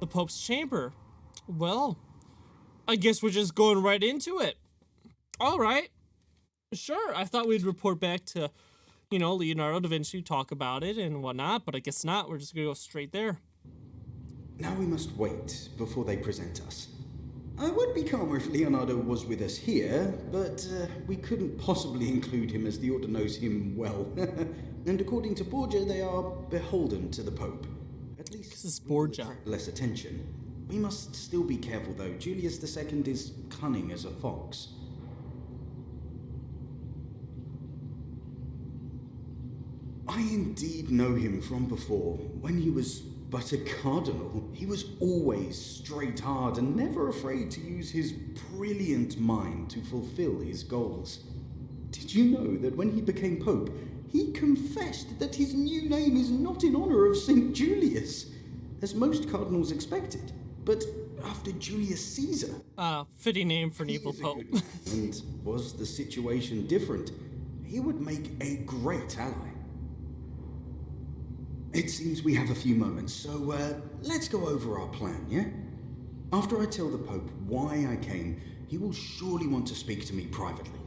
The Pope's chamber. Well, I guess we're just going right into it. All right. Sure, I thought we'd report back to, Leonardo da Vinci, talk about it and whatnot, but I guess not. We're just going to go straight there. Now we must wait before they present us. I would be calmer if Leonardo was with us here, but we couldn't possibly include him as the Order knows him well. And according to Borgia, they are beholden to the Pope. At least this is Borgia. Less attention. We must still be careful, though. Julius II is cunning as a fox. I indeed know him from before, when he was but a cardinal. He was always straight hard and never afraid to use his brilliant mind to fulfill his goals. Did you know that when he became Pope, he confessed that his new name is not in honor of St. Julius, as most cardinals expected, but after Julius Caesar? Fitting name for an evil Pope. And was the situation different, he would make a great ally. It seems we have a few moments, so let's go over our plan, yeah? After I tell the Pope why I came, he will surely want to speak to me privately.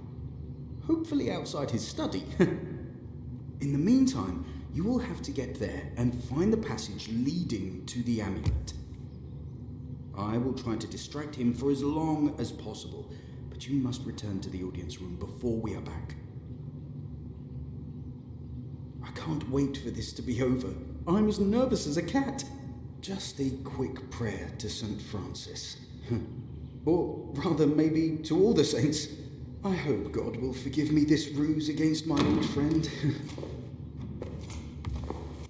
Hopefully outside his study. In the meantime, you will have to get there and find the passage leading to the amulet. I will try to distract him for as long as possible, but you must return to the audience room before we are back. I can't wait for this to be over. I'm as nervous as a cat. Just a quick prayer to St. Francis. Or rather, maybe to all the saints. I hope God will forgive me this ruse against my old friend.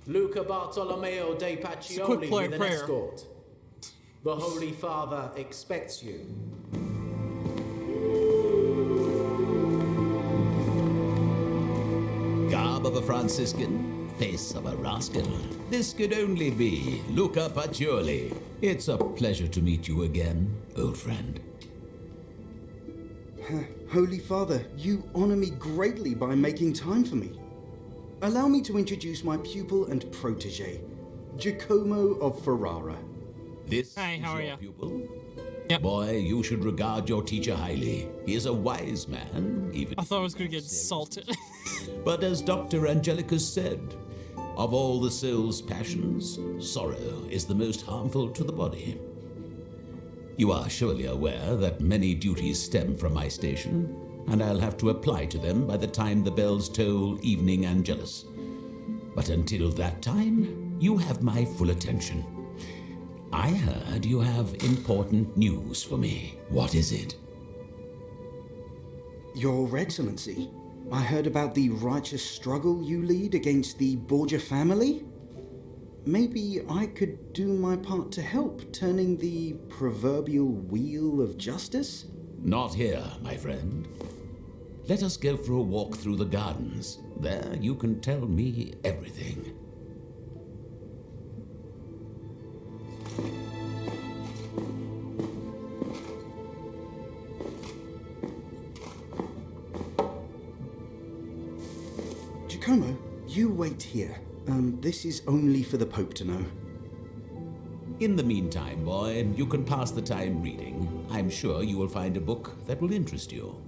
Luca Bartolomeo de Pacioli with an escort. The Holy Father expects you. Garb of a Franciscan, face of a rascal. This could only be Luca Pacioli. It's a pleasure to meet you again, old friend. Holy Father, you honor me greatly by making time for me. Allow me to introduce my pupil and protege, Giacomo of Ferrara. This Hi, is how are your you? pupil? Yep. Boy, you should regard your teacher highly. He is a wise man, even... I thought I was going to get insulted. But as Dr. Angelicus said, of all the soul's passions, sorrow is the most harmful to the body. You are surely aware that many duties stem from my station, and I'll have to apply to them by the time the bells toll evening Angelus. But until that time, you have my full attention. I heard you have important news for me. What is it? Your Excellency, I heard about the righteous struggle you lead against the Borgia family. Maybe I could do my part to help, turning the proverbial wheel of justice? Not here, my friend. Let us go for a walk through the gardens. There you can tell me everything. Giacomo, you wait here. This is only for the Pope to know. In the meantime, boy, you can pass the time reading. I'm sure you will find a book that will interest you.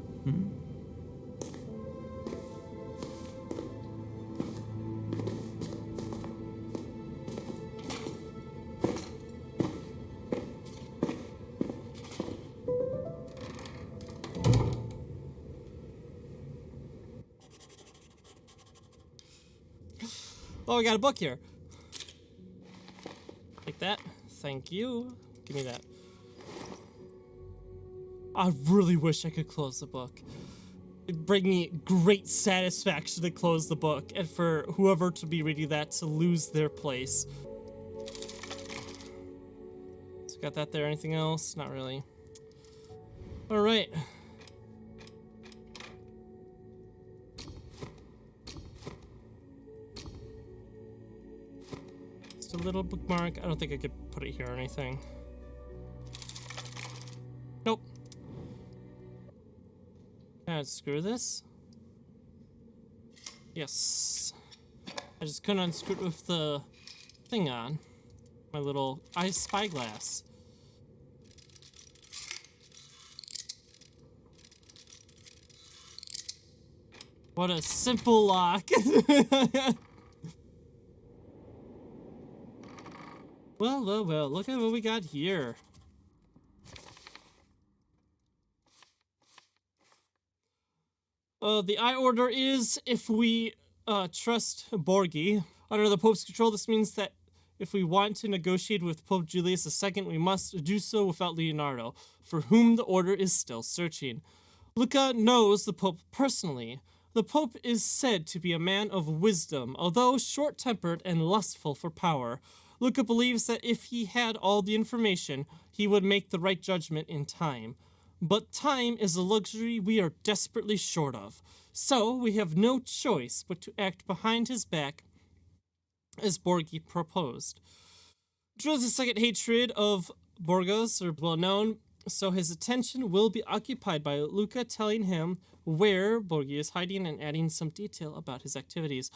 Oh, I got a book here. Take that. Thank you. Give me that. I really wish I could close the book. It'd bring me great satisfaction to close the book, and for whoever to be reading that to lose their place. So got that there. Anything else? Not really. All right. Just a little bookmark. I don't think I could put it here or anything. Nope. Can I unscrew this? Yes. I just couldn't unscrew it with the thing on. My little spyglass. What a simple lock. Well, well, well, look at what we got here. The eye order is if we trust Borgi. Under the Pope's control, this means that if we want to negotiate with Pope Julius II, we must do so without Leonardo, for whom the order is still searching. Luca knows the Pope personally. The Pope is said to be a man of wisdom, although short-tempered and lustful for power. Luca believes that if he had all the information, he would make the right judgment in time. But time is a luxury we are desperately short of. So we have no choice but to act behind his back, as Borgi proposed. Julius' second hatred of Borgos are well known, so his attention will be occupied by Luca telling him where Borgi is hiding and adding some detail about his activities.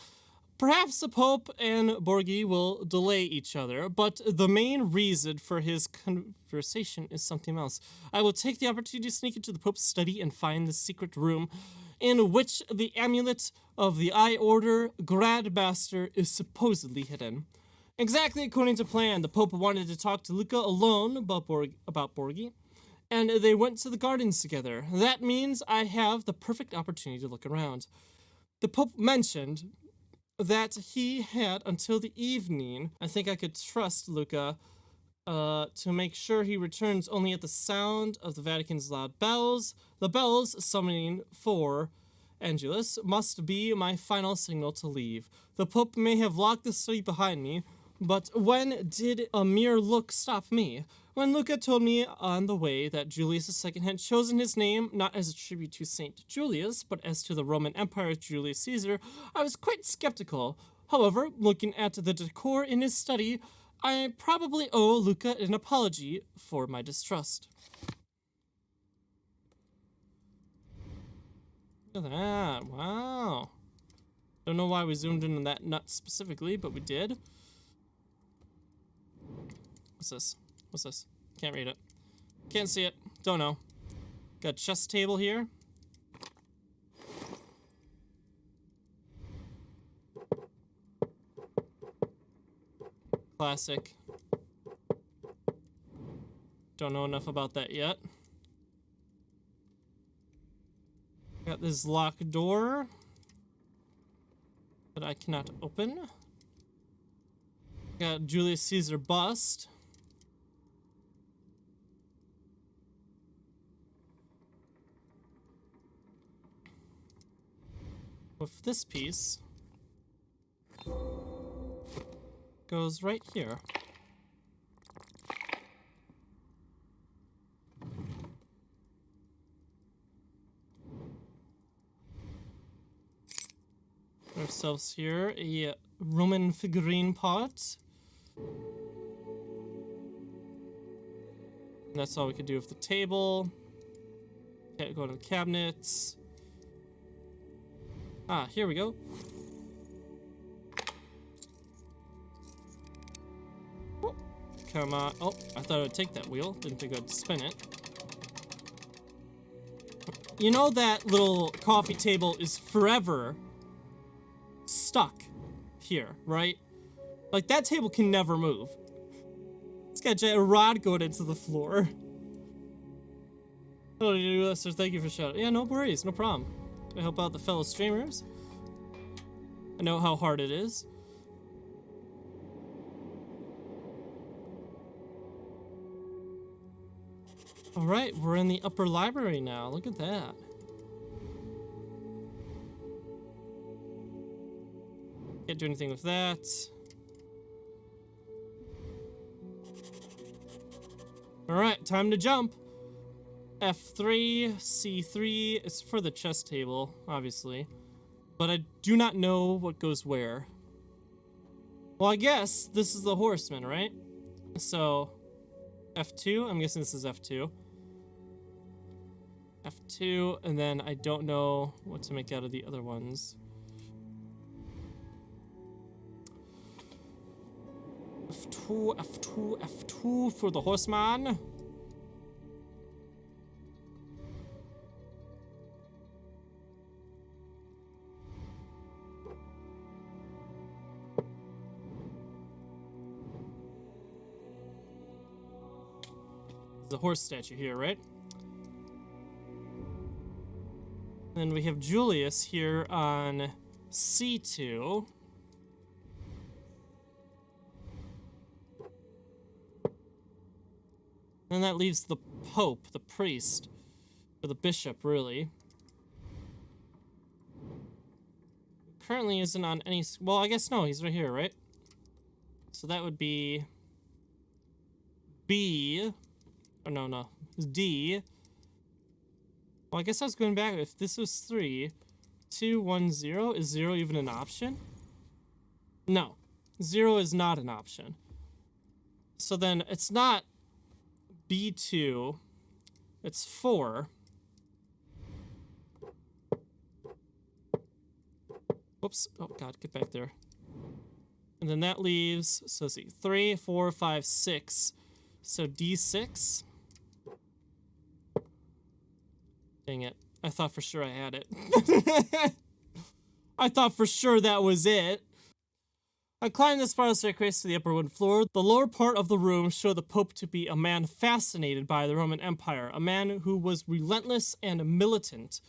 Perhaps the Pope and Borgi will delay each other, but the main reason for his conversation is something else. I will take the opportunity to sneak into the Pope's study and find the secret room in which the amulet of the Eye Order Grandmaster is supposedly hidden. Exactly according to plan, the Pope wanted to talk to Luca alone about Borgi, and they went to the gardens together. That means I have the perfect opportunity to look around. The Pope mentioned that he had until the evening. I think I could trust Luca to make sure he returns only at the sound of the Vatican's loud bells. The bells summoning for Angelus must be my final signal to leave. The Pope may have locked the study behind me, but when did a mere look stop me? When Luca told me on the way that Julius II had chosen his name not as a tribute to Saint Julius, but as to the Roman Empire's Julius Caesar, I was quite skeptical. However, looking at the decor in his study, I probably owe Luca an apology for my distrust. Look at that. Wow. Don't know why we zoomed in on that nut specifically, but we did. What's this? What's this? Can't read it. Can't see it. Don't know. Got a chess table here. Classic. Don't know enough about that yet. Got this locked door that I cannot open. Got Julius Caesar bust. With this piece goes right here. Ourselves here a Roman figurine pot. And that's all we could do with the table. Can't go to the cabinets. Ah, here we go. Oh, come on. Oh, I thought I would take that wheel. Didn't think I'd spin it. You know that little coffee table is forever stuck here, right? Like, that table can never move. It's got a giant rod going into the floor. Oh, you do this, so thank you for shouting. Yeah, no worries, no problem. I help out the fellow streamers. I know how hard it is. Alright, we're in the upper library now. Look at that. Can't do anything with that. Alright, time to jump. F3, C3, it's for the chess table, obviously. But I do not know what goes where. Well, I guess this is the horseman, right? So, F2, I'm guessing this is F2. F2, and then I don't know what to make out of the other ones. F12. F2, F2, F2 for the horseman. The horse statue here, right? Then we have Julius here on C2. And that leaves the Pope, the priest, or the bishop, really. Currently isn't on any... Well, I guess no, he's right here, right? So that would be B. Oh, no. It's D. Well, I guess I was going back. If this was 3, 2, 1, 0, is 0 even an option? No. 0 is not an option. So then it's not B2. It's 4. Whoops. Oh, God, get back there. And then that leaves, so let's see, 3, 4, 5, 6. So D6. Dang it. I thought for sure I had it. I thought for sure that was it. I climbed the spiral staircase to the upper wooden floor. The lower part of the room showed the Pope to be a man fascinated by the Roman Empire, a man who was relentless and militant.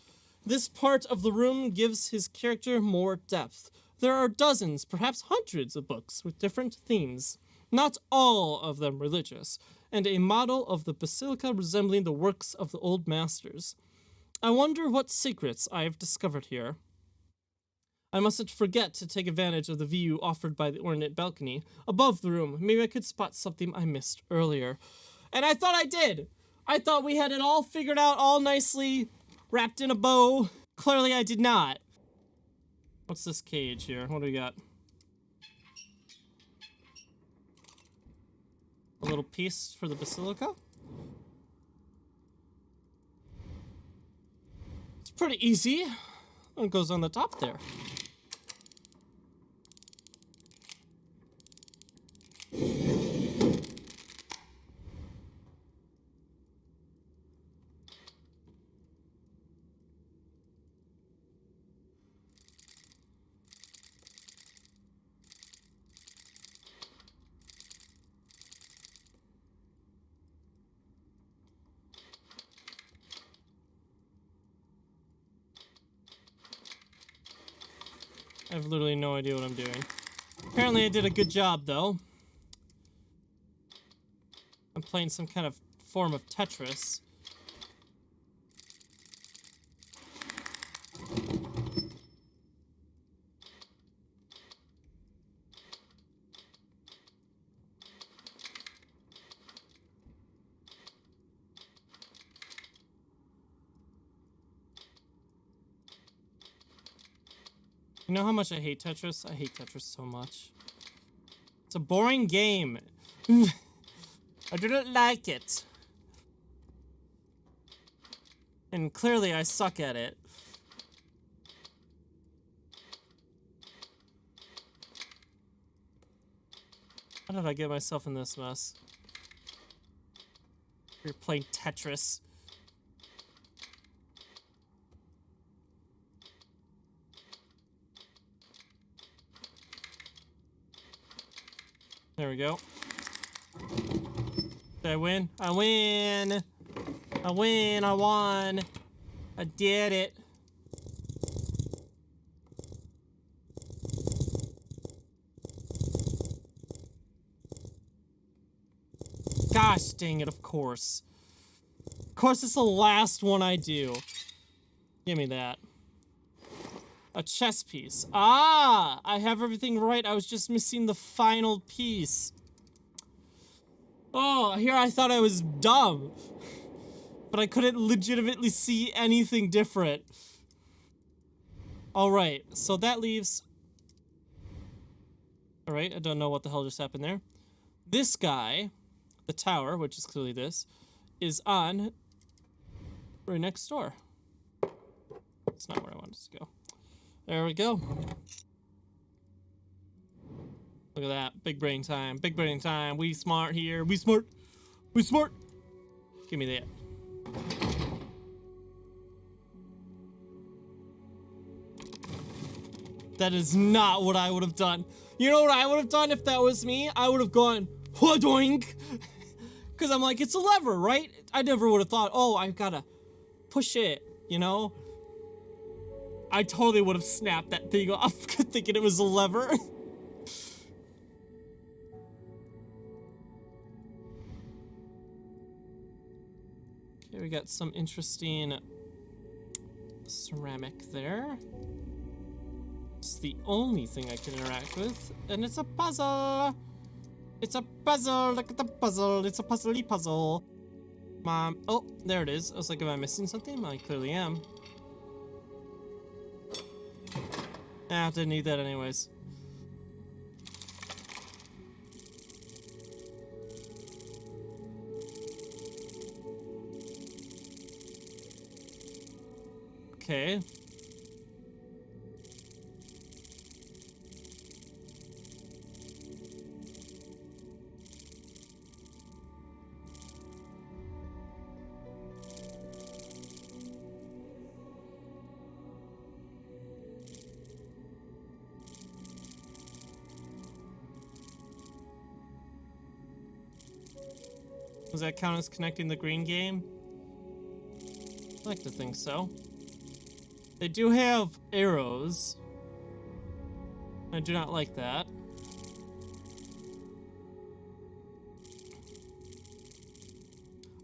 This part of the room gives his character more depth. There are dozens, perhaps hundreds of books with different themes, not all of them religious, and a model of the basilica resembling the works of the old masters. I wonder what secrets I have discovered here. I mustn't forget to take advantage of the view offered by the ornate balcony above the room. Maybe I could spot something I missed earlier. And I thought I did. I thought we had it all figured out, all nicely wrapped in a bow. Clearly I did not. What's this cage here? What do we got? A little piece for the basilica. It's pretty easy. It goes on the top there. I have literally no idea what I'm doing. Apparently I did a good job, though. I'm playing some kind of form of Tetris. You know how much I hate Tetris? I hate Tetris so much. It's a boring game. I didn't like it. And clearly I suck at it. How did I get myself in this mess? You're playing Tetris. There we go. Did I win? I win! I win! I won! I did it! Gosh dang it, of course. Of course it's the last one I do. Give me that. A chess piece. Ah! I have everything right. I was just missing the final piece. Oh, here I thought I was dumb. But I couldn't legitimately see anything different. Alright, so that leaves... Alright, I don't know what the hell just happened there. This guy, the tower, which is clearly this, is on right next door. That's not where I wanted to go. There we go. Look at that. Big brain time. Big brain time. We smart here. We smart. We smart. Give me that. That is not what I would have done. You know what I would have done if that was me? I would have gone, doink. Because I'm like, it's a lever, right? I never would have thought, oh, I've got to push it, you know? I totally would have snapped that thing off thinking it was a lever. Okay, we got some interesting ceramic there. It's the only thing I can interact with, and it's a puzzle. It's a puzzle. Look at the puzzle. It's a puzzly puzzle. Mom. Oh, there it is. I was like, am I missing something? I clearly am. Ah, didn't need that anyways. Okay. Does that count as connecting the green game? I like to think so. They do have arrows. I do not like that.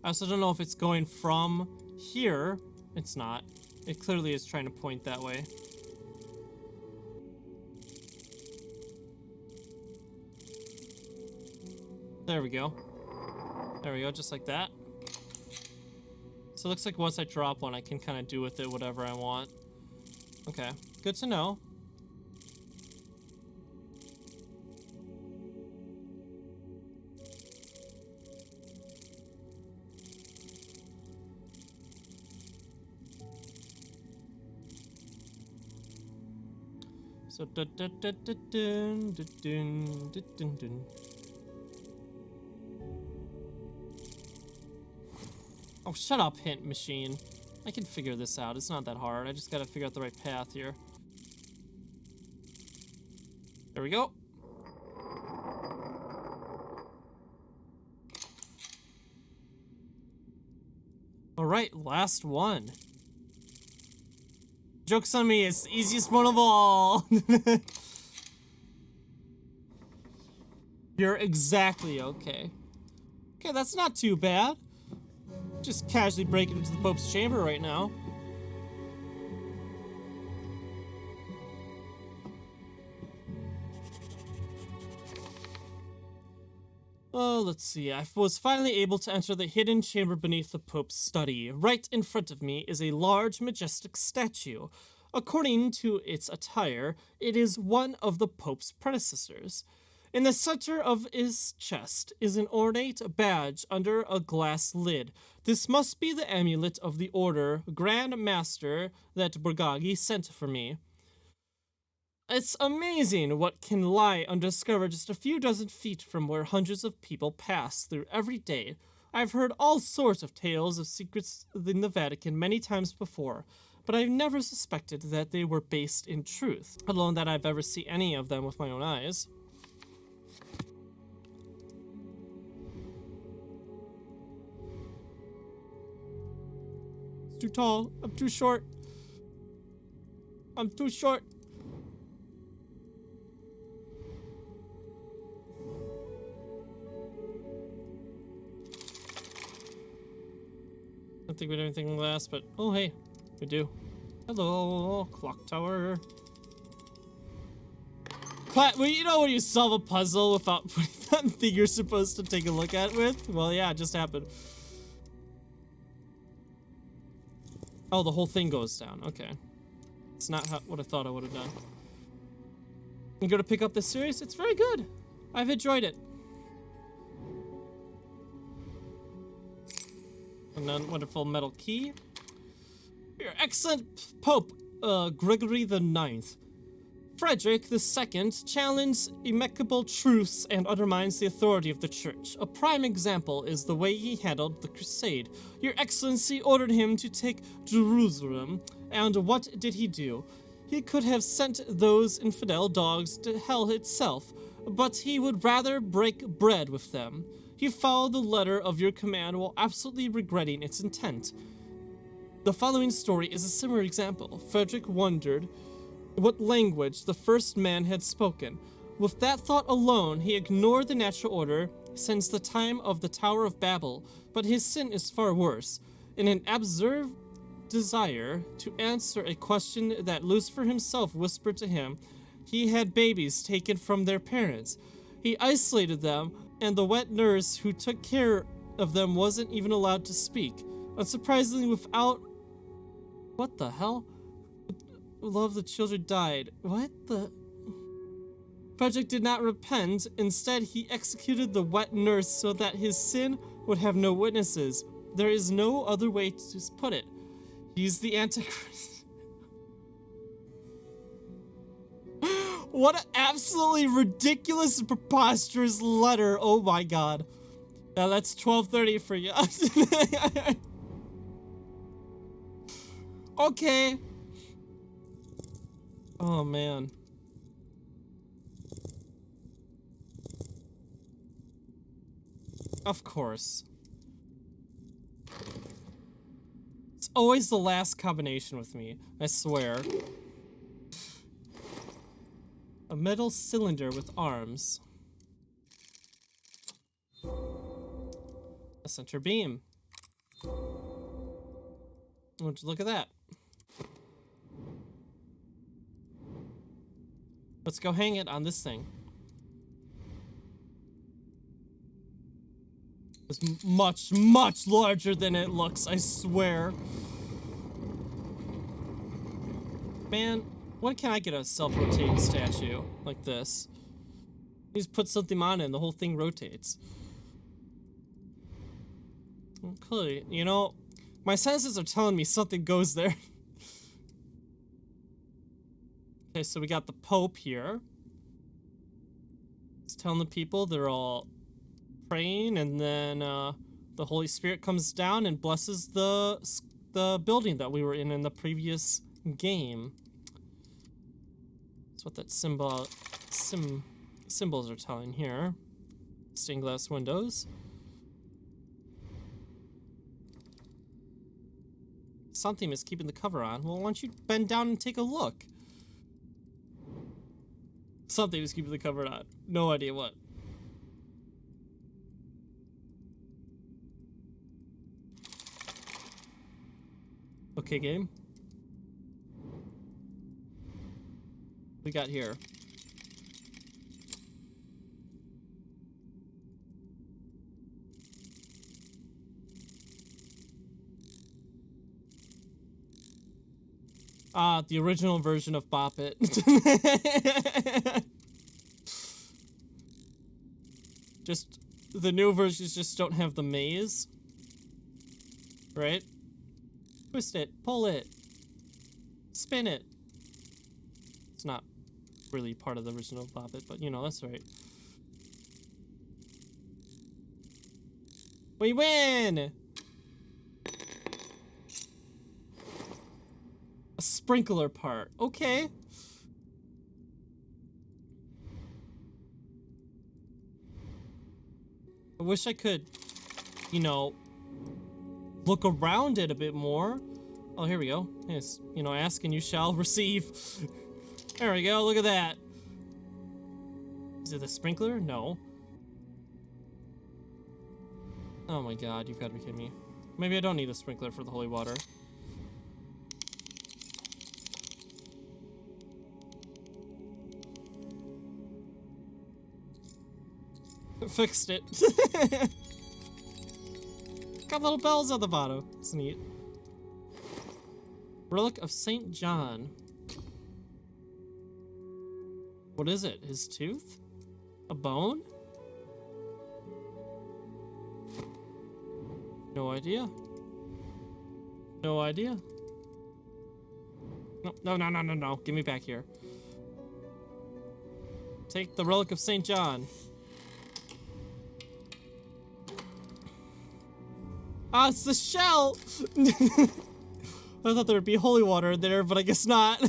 I also don't know if it's going from here. It's not. It clearly is trying to point that way. There we go. There we go, just like that. So it looks like once I drop one, I can kind of do with it whatever I want. Okay, good to know. So dun dun dun dun dun dun dun dun dun. Oh, shut up, hint machine. I can figure this out. It's not that hard. I just gotta figure out the right path here. There we go. Alright, last one. Joke's on me, it's the easiest one of all. You're exactly okay. Okay, that's not too bad. Just casually breaking into the Pope's chamber right now. Oh, let's see. I was finally able to enter the hidden chamber beneath the Pope's study. Right in front of me is a large, majestic statue. According to its attire, it is one of the Pope's predecessors. In the center of his chest is an ornate badge under a glass lid. This must be the amulet of the Order Grand Master that Borgagi sent for me. It's amazing what can lie undiscovered just a few dozen feet from where hundreds of people pass through every day. I've heard all sorts of tales of secrets in the Vatican many times before, but I've never suspected that they were based in truth, let alone that I've ever seen any of them with my own eyes. Too tall. I'm too short. I'm too short. I don't think we did anything last, but oh hey, we do. Hello, clock tower. Well, you know when you solve a puzzle without putting that thing you're supposed to take a look at with? Well, yeah, it just happened. Oh, the whole thing goes down. Okay. It's not what I thought I would have done. You go to pick up this series? It's very good. I've enjoyed it. And then wonderful metal key. Your excellent Pope, Gregory the Ninth. Frederick II challenged impeccable truths and undermines the authority of the church. A prime example is the way he handled the crusade. Your Excellency ordered him to take Jerusalem, and what did he do? He could have sent those infidel dogs to hell itself, but he would rather break bread with them. He followed the letter of your command while absolutely regretting its intent. The following story is a similar example. Frederick wondered what language the first man had spoken. With that thought alone, he ignored the natural order since the time of the Tower of Babel, but his sin is far worse. In an absurd desire to answer a question that Lucifer himself whispered to him, he had babies taken from their parents. He isolated them, and the wet nurse who took care of them wasn't even allowed to speak. Unsurprisingly, without... What the hell? Love the children died. What the... Frederick did not repent. Instead, he executed the wet nurse so that his sin would have no witnesses. There is no other way to put it. He's the Antichrist. What an absolutely ridiculous and preposterous letter. Oh my god. That's 12:30 for you. Okay. Oh man. Of course. It's always the last combination with me, I swear. A metal cylinder with arms. A center beam. Would you look at that? Let's go hang it on this thing. It's much, much larger than it looks, I swear. Man, when can I get a self-rotating statue like this? You just put something on it and the whole thing rotates. Well, clearly, you know, my senses are telling me something goes there. Okay, so we got the Pope here. It's telling the people they're all praying, and then the Holy Spirit comes down and blesses the building that we were in the previous game. That's what that symbols are telling here. Stained glass windows. Something is keeping the cover on. Well, why don't you bend down and take a look? Something is keeping the cover on. No idea what. Okay, game. We got here. Ah, the original version of Bop It. Just, the new versions just don't have the maze. Right? Twist it, pull it, spin it. It's not really part of the original Bop It, but you know, that's right. We win! A sprinkler part. Okay. I wish I could, you know, look around it a bit more. Oh, here we go. Yes, you know, ask and you shall receive. There we go. Look at that. Is it a sprinkler? No. Oh my god, you've got to be kidding me. Maybe I don't need a sprinkler for the holy water. Fixed it. Got little bells on the bottom. It's neat. Relic of St. John. What is it? His tooth? A bone? No idea. No idea. No, no, no, no, no, no. Get me back here. take the relic of St. John. Ah, it's the shell! I thought there would be holy water in there, but I guess not.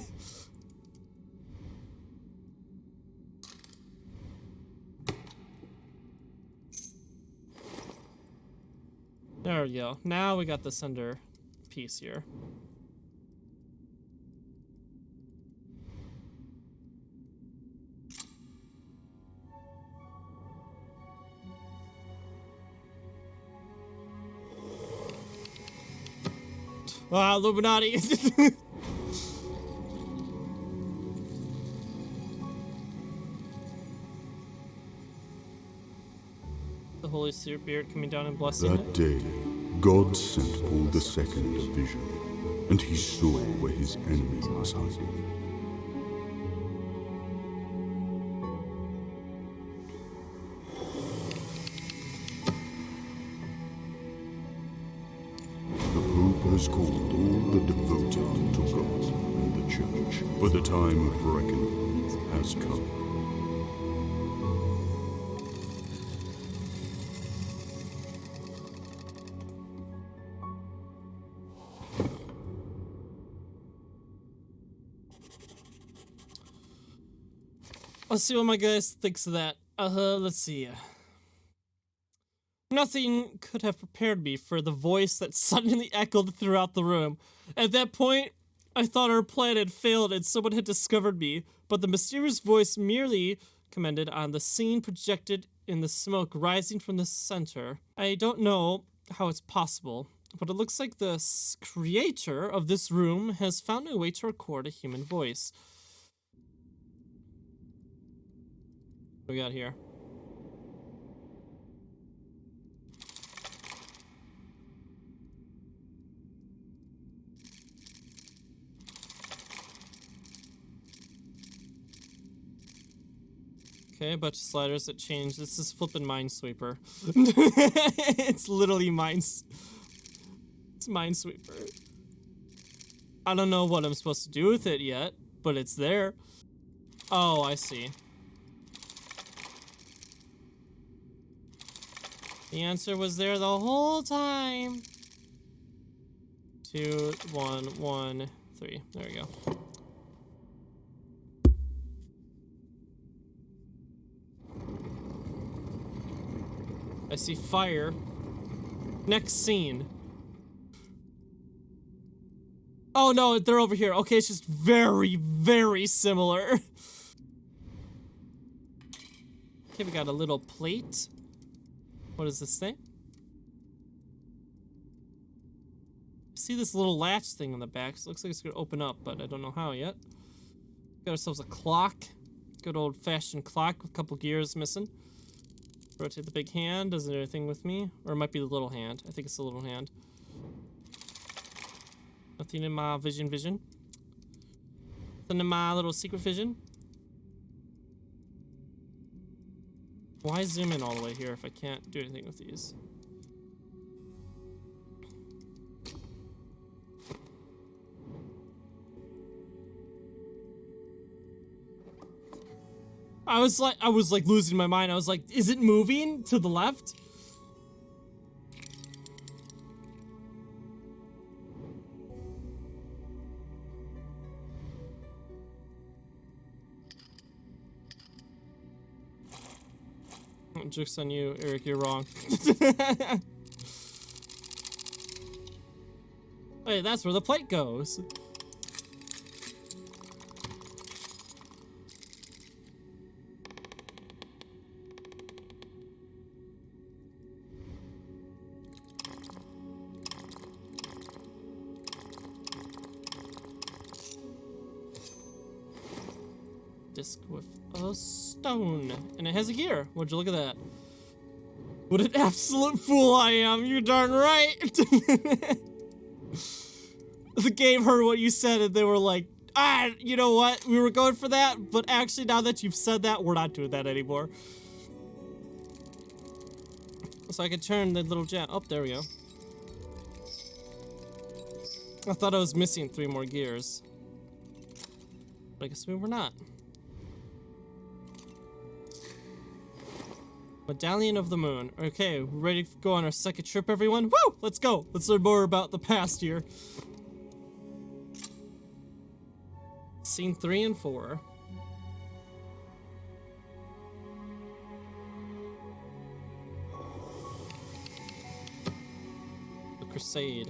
There we go. Now we got the center piece here. Ah, Illuminati. The Holy Spirit coming down and blessing That day, God sent Paul II a vision, and he saw where his enemy was hiding. The Pope has called all the devoted to God and the Church, for the time of reckoning has come. Let's see what my guy thinks of that. Let's see. Nothing could have prepared me for the voice that suddenly echoed throughout the room. At that point, I thought our plan had failed and someone had discovered me, but the mysterious voice merely commented on the scene projected in the smoke rising from the center. I don't know how it's possible, but it looks like the creator of this room has found a way to record a human voice. What we got here? Okay, a bunch of sliders that change. This is flipping Minesweeper. It's literally It's Minesweeper. I don't know what I'm supposed to do with it yet, but it's there. Oh, I see. The answer was there the whole time. 2, 1, 1, 3. There we go. I see fire. Next scene. Oh no, they're over here. Okay, it's just very, very similar. Okay, we got a little plate. What is this thing? See this little latch thing on the back. So it looks like it's gonna open up, but I don't know how yet. Got ourselves a clock. Good old-fashioned clock with a couple gears missing. Rotate the big hand. Doesn't do anything with me. Or it might be the little hand. I think it's the little hand. Nothing in my vision. Nothing in my little secret vision. Why zoom in all the way here if I can't do anything with these? I was like losing my mind. I was like, is it moving to the left? Joke's on you, Eric, you're wrong. Hey, that's where the plate goes. Disc with a stone, and it has a gear. Would you look at that? What an absolute fool I am! You're darn right. The game heard what you said, and they were like, "Ah, you know what? We were going for that, but actually, now that you've said that, we're not doing that anymore." So I could turn the little jet. Oh, there we go. I thought I was missing 3 more gears, but I guess we were not. Medallion of the Moon. Okay, ready to go on our second trip, everyone? Woo! Let's go. Let's learn more about the past here. Scene 3 and 4. The Crusade.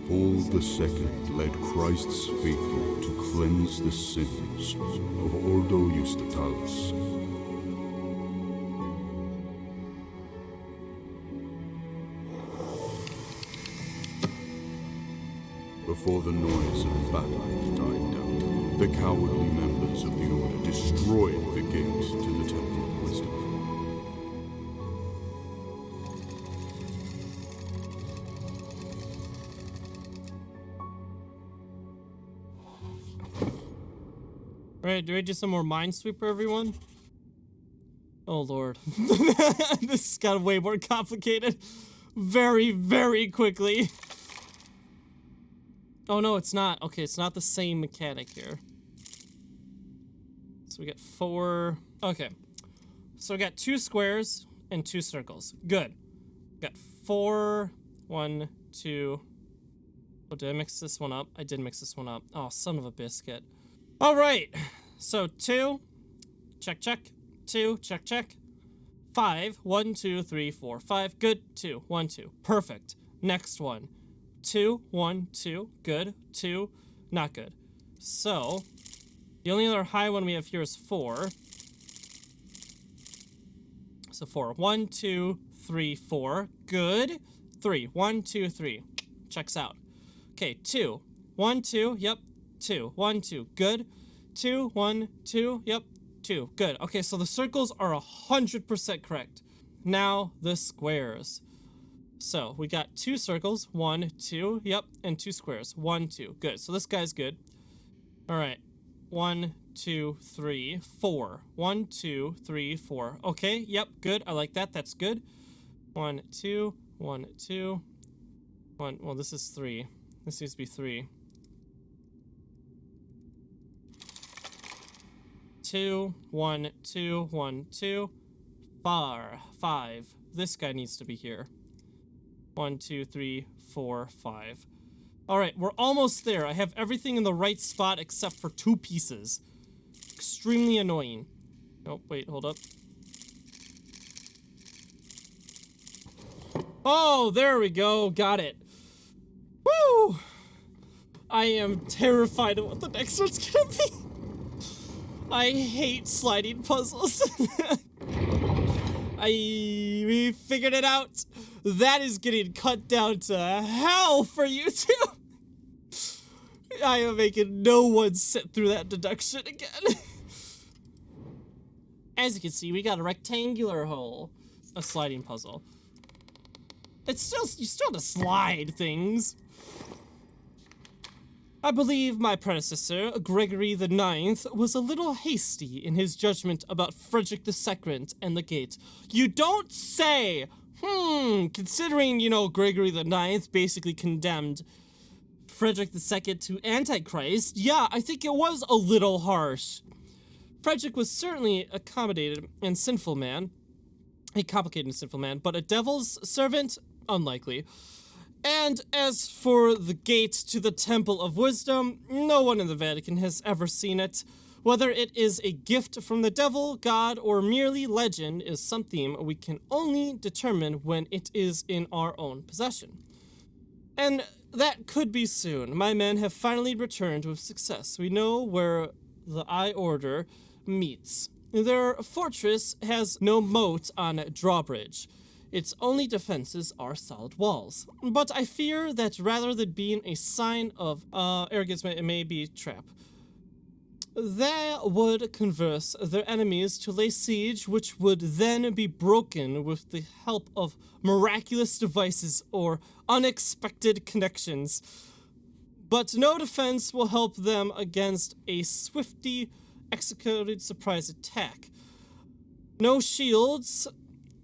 Paul II led Christ's faithful to cleanse the sins of Ordo Justitalis. Before the noise of battle died down, the cowardly members of the Order destroyed the gate to the Temple of Wisdom. Alright, do I do some more Minesweeper, everyone? Oh lord. This got way more complicated. Very, very quickly. Oh no, it's not. Okay, it's not the same mechanic here. So we got 4. Okay. So we got 2 squares and 2 circles. Good. Got 4, 1, 2. Oh, did I mix this one up? I did mix this one up. Oh, son of a biscuit. All right. So 2, check, check. 2, check, check. 5, 1, 2, 3, 4, 5. Good. 2, 1, 2. Perfect. Next one. 2, 1, 2. Good. 2, not good. So the only other high one we have here is 4. So 4. 1, 2, 3, 4. Good. 3. 1, 2, 3. Checks out. Okay, 2. 1, 2. Yep. 2. 1, 2. Good. 2, 1, 2. Yep. 2. Good. Okay, so the circles are 100% correct. Now the squares. So we got 2 circles. 1, 2. Yep. And 2 squares. 1, 2. Good. So this guy's good. All right. 1, 2, 3, 4. 1, 2, 3, 4. Okay. Yep. Good. I like that. That's good. 1, 2. 1, 2. 1. Well, this is 3. This needs to be 3. 2, 1, 2, 1, 2. 5. This guy needs to be here. 1, 2, 3, 4, 5. All right, we're almost there. I have everything in the right spot except for 2 pieces. Extremely annoying. Oh, wait, hold up. Oh, there we go. Got it. Woo! I am terrified of what the next one's gonna be. I hate sliding puzzles. We figured it out. That is getting cut down to hell for you two. I am making no one sit through that deduction again. As you can see, we got a rectangular hole. A sliding puzzle. You still have to slide things. I believe my predecessor, Gregory the IX, was a little hasty in his judgment about Frederick II and the gate. You don't say! Considering, Gregory the IX basically condemned Frederick II to Antichrist, yeah, I think it was a little harsh. Frederick was certainly a complicated and sinful man, but a devil's servant? Unlikely. And as for the gate to the Temple of Wisdom, no one in the Vatican has ever seen it. Whether it is a gift from the devil, God, or merely legend is something we can only determine when it is in our own possession. And that could be soon. My men have finally returned with success. We know where the Eye Order meets. Their fortress has no moat on drawbridge. Its only defenses are solid walls. But I fear that rather than being a sign of arrogance, it may be a trap. They would converse their enemies to lay siege, which would then be broken with the help of miraculous devices or unexpected connections. But no defense will help them against a swiftly executed surprise attack. No shields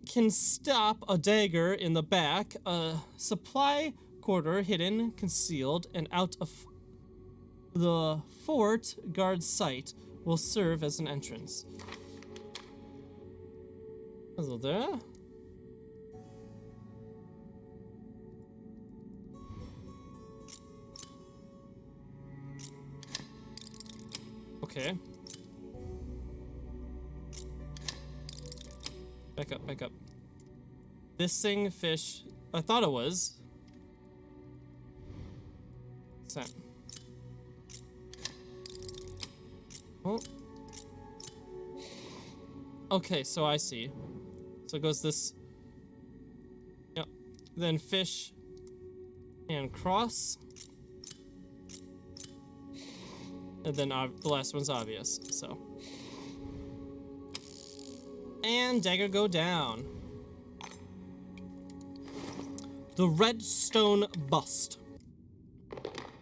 can stop a dagger in the back. A supply corridor, hidden, concealed, and out of the fort guard sight, will serve as an entrance. Hello there. Okay. Back up, back up. This thing, fish, I thought it was. Sent. Oh. Okay, so I see. So it goes this. Yep. Then fish and cross. And then the last one's obvious, so. And dagger go down. The redstone bust.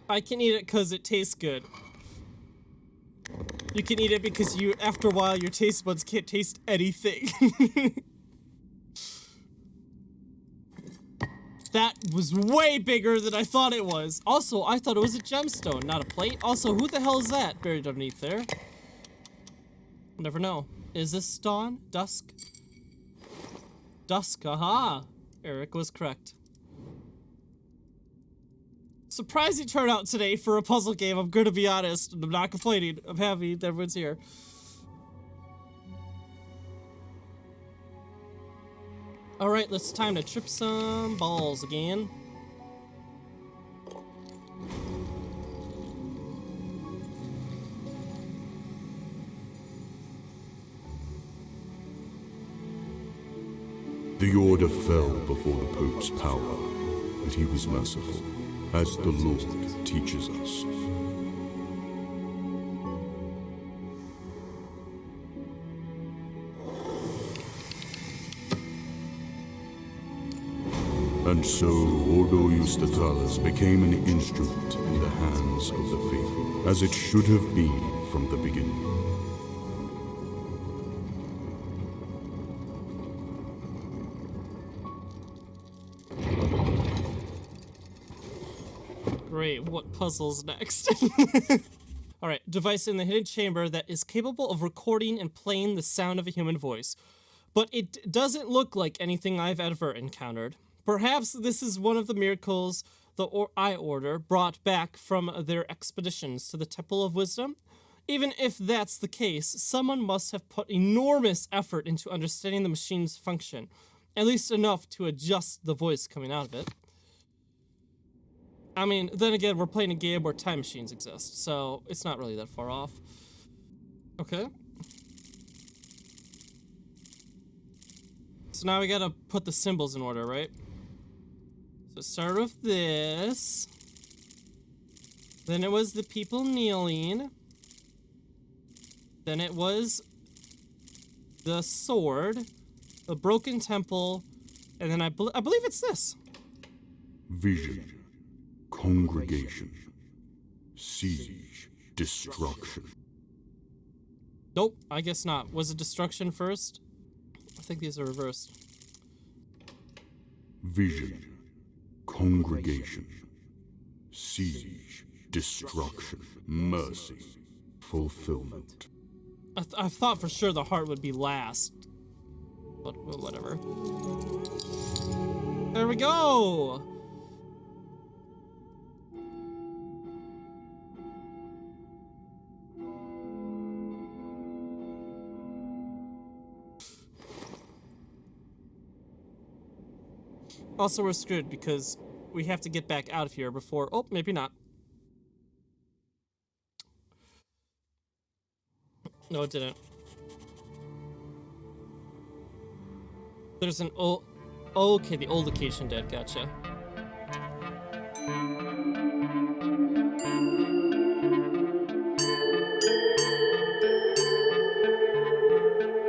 I can eat it because it tastes good. You can eat it because after a while, your taste buds can't taste anything. That was way bigger than I thought it was. Also, I thought it was a gemstone, not a plate. Also, who the hell is that buried underneath there? Never know. Is this dawn? Dusk? Dusk, aha! Eric was correct. Surprising turnout today for a puzzle game, I'm gonna be honest. I'm not complaining. I'm happy that everyone's here. Alright, it's time to trip some balls again. The order fell before the Pope's power, but he was merciful, as the Lord teaches us. And so, Ordo Justitalis became an instrument in the hands of the faithful, as it should have been from the beginning. Great, what puzzle's next? Alright, device in the hidden chamber that is capable of recording and playing the sound of a human voice. But it doesn't look like anything I've ever encountered. Perhaps this is one of the miracles the Eye Order brought back from their expeditions to the Temple of Wisdom. Even if that's the case, someone must have put enormous effort into understanding the machine's function, at least enough to adjust the voice coming out of it. I mean, then again, we're playing a game where time machines exist, so it's not really that far off. Okay. So now we gotta put the symbols in order, right? So start with this. Then it was the people kneeling. Then it was the sword, the broken temple, and then I believe it's this. Vision, congregation, siege, destruction. Nope, I guess not. Was it destruction first? I think these are reversed. Vision, congregation, siege, destruction, mercy, fulfillment. I thought for sure the heart would be last. But whatever. There we go! Also, we're screwed because we have to get back out of here before... Oh, maybe not. No, it didn't. There's an old... Okay, the old location did. Gotcha.